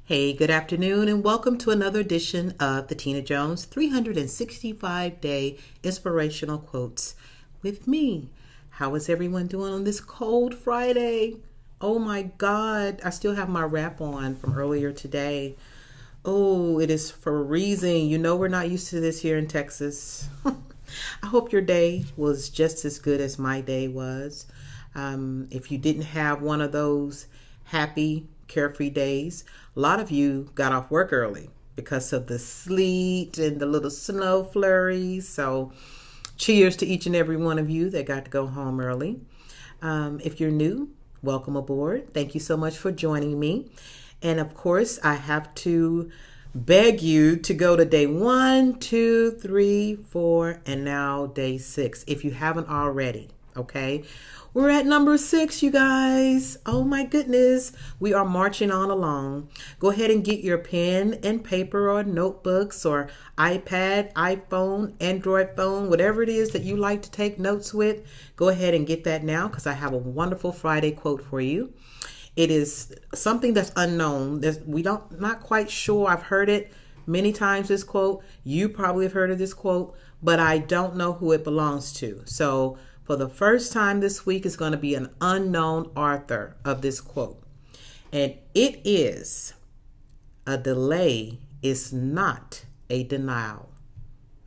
Hey, good afternoon, and welcome to another edition of the Teena Jones 365-Day Inspirational Quotes with me. How is everyone doing on this cold Friday? Oh my God, I still have my wrap on from earlier today. Oh, it is freezing. You know we're not used to this here in Texas. I hope your day was just as good as my day was. If you didn't have one of those happy, carefree days, a lot of you got off work early because of the sleet and the little snow flurries. So cheers to each and every one of you that got to go home early. If you're new, welcome aboard. Thank you so much for joining me. And of course, I have to beg you to go to day 1, 2, 3, 4, and now day 6 if you haven't already. Okay, we're at number 6, you guys. Oh my goodness, we are marching on along. Go ahead and get your pen and paper or notebooks or iPad, iPhone, Android phone, whatever it is that you like to take notes with. Go ahead and get that now because I have a wonderful Friday quote for you. It is something that's unknown. Not quite sure. I've heard it many times, this quote. You probably have heard of this quote, but I don't know who it belongs to. So for the first time this week is going to be an unknown author of this quote. And it is, a delay is not a denial.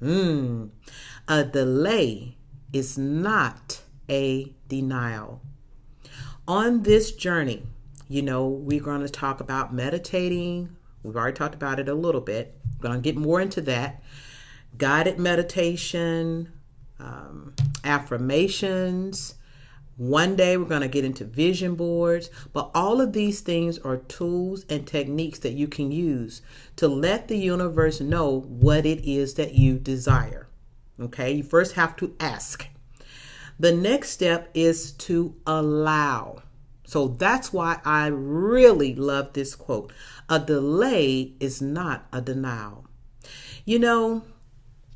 A delay is not a denial. On this journey, we're going to talk about meditating. We've already talked about it a little bit. We're going to get more into that. Guided meditation, affirmations. One day we're going to get into vision boards. But all of these things are tools and techniques that you can use to let the universe know what it is that you desire. Okay, you first have to ask. The next step is to allow. So that's why I really love this quote. A delay is not a denial.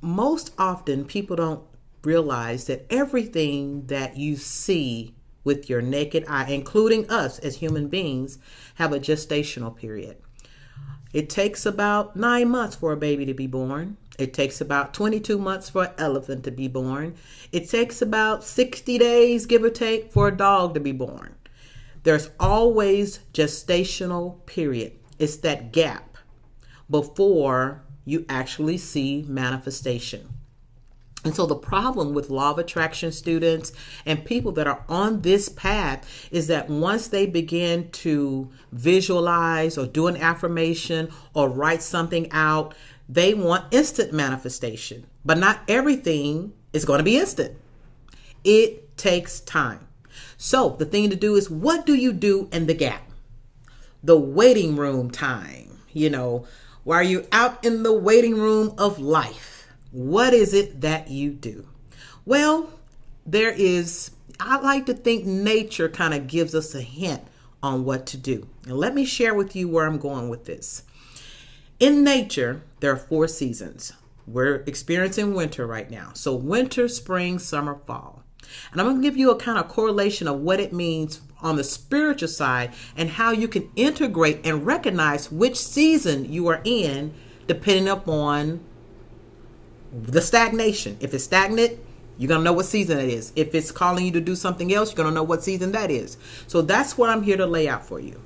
Most often people don't realize that everything that you see with your naked eye, including us as human beings, have a gestational period. It takes about 9 months for a baby to be born. It takes about 22 months for an elephant to be born. It takes about 60 days, give or take, for a dog to be born. There's always gestational period. It's that gap before you actually see manifestation. And so the problem with law of attraction students and people that are on this path is that once they begin to visualize or do an affirmation or write something out, they want instant manifestation. But not everything is going to be instant. It takes time. So the thing to do is, what do you do in the gap? The waiting room time, while you're out in the waiting room of life, what is it that you do? Well, I like to think nature kind of gives us a hint on what to do. And let me share with you where I'm going with this. In nature, there are 4 seasons. We're experiencing winter right now. So winter, spring, summer, fall. And I'm going to give you a kind of correlation of what it means on the spiritual side and how you can integrate and recognize which season you are in depending upon the stagnation. If it's stagnant, you're going to know what season it is. If it's calling you to do something else, you're going to know what season that is. So that's what I'm here to lay out for you.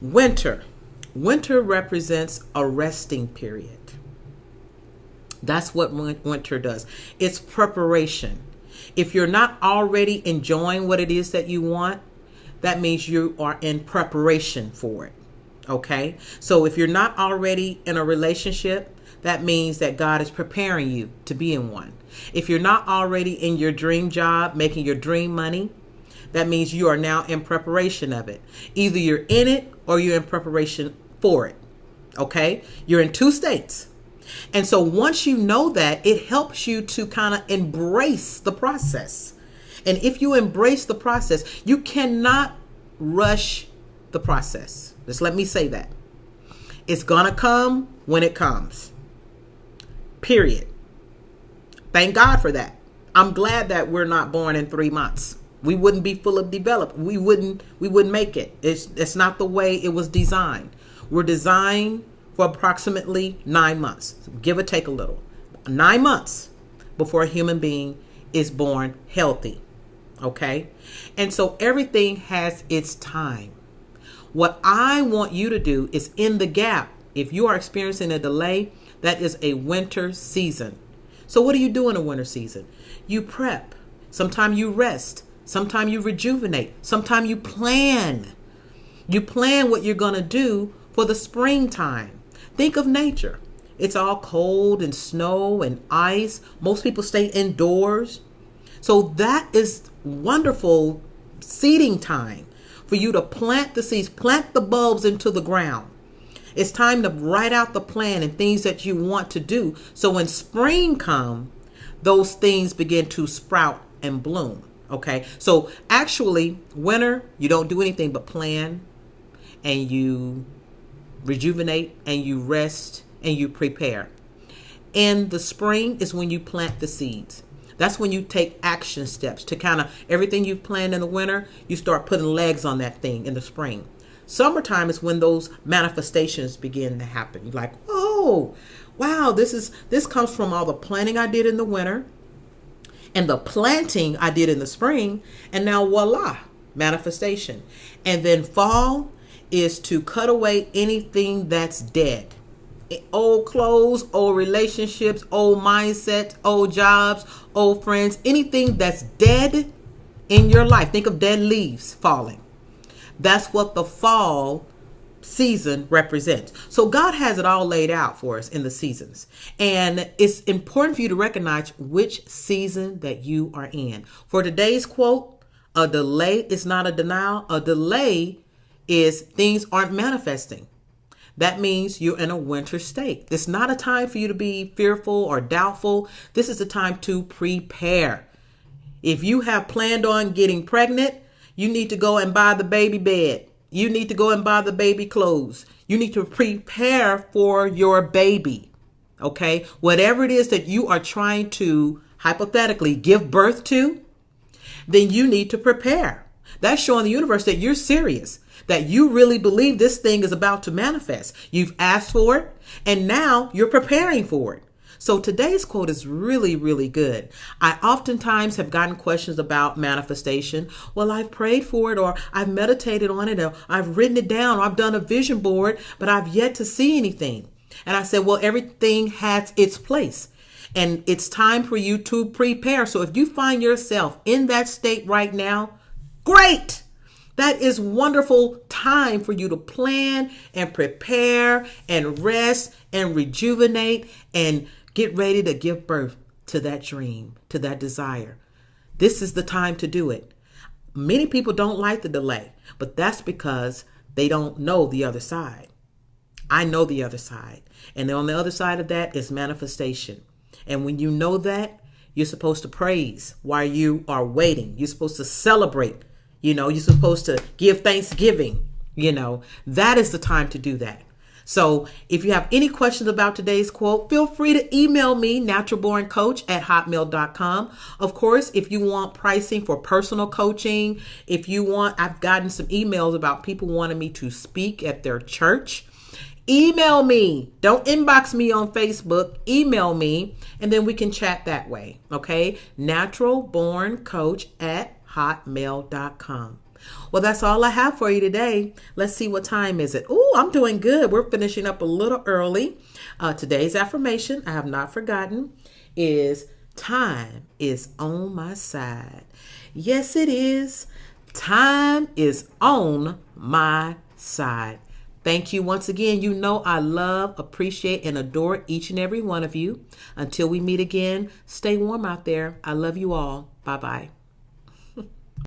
Winter. Winter represents a resting period. That's what winter does. It's preparation. If you're not already enjoying what it is that you want, that means you are in preparation for it. Okay? So if you're not already in a relationship, that means that God is preparing you to be in one. If you're not already in your dream job, making your dream money, that means you are now in preparation of it. Either you're in it or you're in preparation for it. Okay? You're in 2 states. And so once you know that, it helps you to kind of embrace the process. And if you embrace the process, you cannot rush the process. Just let me say that. It's going to come when it comes. Period. Thank God for that. I'm glad that we're not born in 3 months. We wouldn't be full of developed. We wouldn't make it. It's not the way it was designed. were designed for approximately 9 months, give or take a little. 9 months before a human being is born healthy. Okay? And so everything has its time. What I want you to do is in the gap. If you are experiencing a delay, that is a winter season. So what do you do in a winter season? You prep. Sometimes you rest. Sometimes you rejuvenate. Sometimes you plan. You plan what you're going to do for the springtime. Think of nature. It's all cold and snow and ice. Most people stay indoors. So that is wonderful seeding time for you to plant the seeds, plant the bulbs into the ground. It's time to write out the plan and things that you want to do. So when spring comes, those things begin to sprout and bloom. Okay. So actually, winter, you don't do anything but plan, and you rejuvenate, and you rest, and you prepare. In the spring is when you plant the seeds. That's when you take action steps to kind of everything you've planned in the winter, you start putting legs on that thing in the spring. Summertime is when those manifestations begin to happen. You're like, oh, wow, this comes from all the planning I did in the winter and the planting I did in the spring. And now voila, manifestation. And then fall is to cut away anything that's dead. Old clothes, old relationships, old mindset, old jobs, old friends, anything that's dead in your life. Think of dead leaves falling. That's what the fall season represents. So God has it all laid out for us in the seasons. And it's important for you to recognize which season that you are in. For today's quote, a delay is not a denial. A delay is things aren't manifesting. That means you're in a winter state. It's not a time for you to be fearful or doubtful. This is a time to prepare. If you have planned on getting pregnant, you need to go and buy the baby bed. You need to go and buy the baby clothes. You need to prepare for your baby. Okay? Whatever it is that you are trying to hypothetically give birth to, then you need to prepare. That's showing the universe that you're serious, that you really believe this thing is about to manifest. You've asked for it, and now you're preparing for it. So today's quote is really, really good. I oftentimes have gotten questions about manifestation. Well, I've prayed for it, or I've meditated on it, or I've written it down, or I've done a vision board, but I've yet to see anything. And I said, well, everything has its place, and it's time for you to prepare. So if you find yourself in that state right now, great. That is wonderful time for you to plan and prepare and rest and rejuvenate and get ready to give birth to that dream, to that desire. This is the time to do it. Many people don't like the delay, but that's because they don't know the other side. I know the other side. And on the other side of that is manifestation. And when you know that, you're supposed to praise while you are waiting. You're supposed to celebrate. You're supposed to give thanksgiving. That is the time to do that. So if you have any questions about today's quote, feel free to email me, naturalborncoach@hotmail.com. Of course, if you want pricing for personal coaching, I've gotten some emails about people wanting me to speak at their church. Email me. Don't inbox me on Facebook. Email me, and then we can chat that way. Okay? naturalborncoach@hotmail.com. Well, that's all I have for you today. Let's see, what time is it? Oh, I'm doing good. We're finishing up a little early. Today's affirmation, I have not forgotten, is time is on my side. Yes, it is. Time is on my side. Thank you once again. I love, appreciate, and adore each and every one of you. Until we meet again, stay warm out there. I love you all. Bye-bye.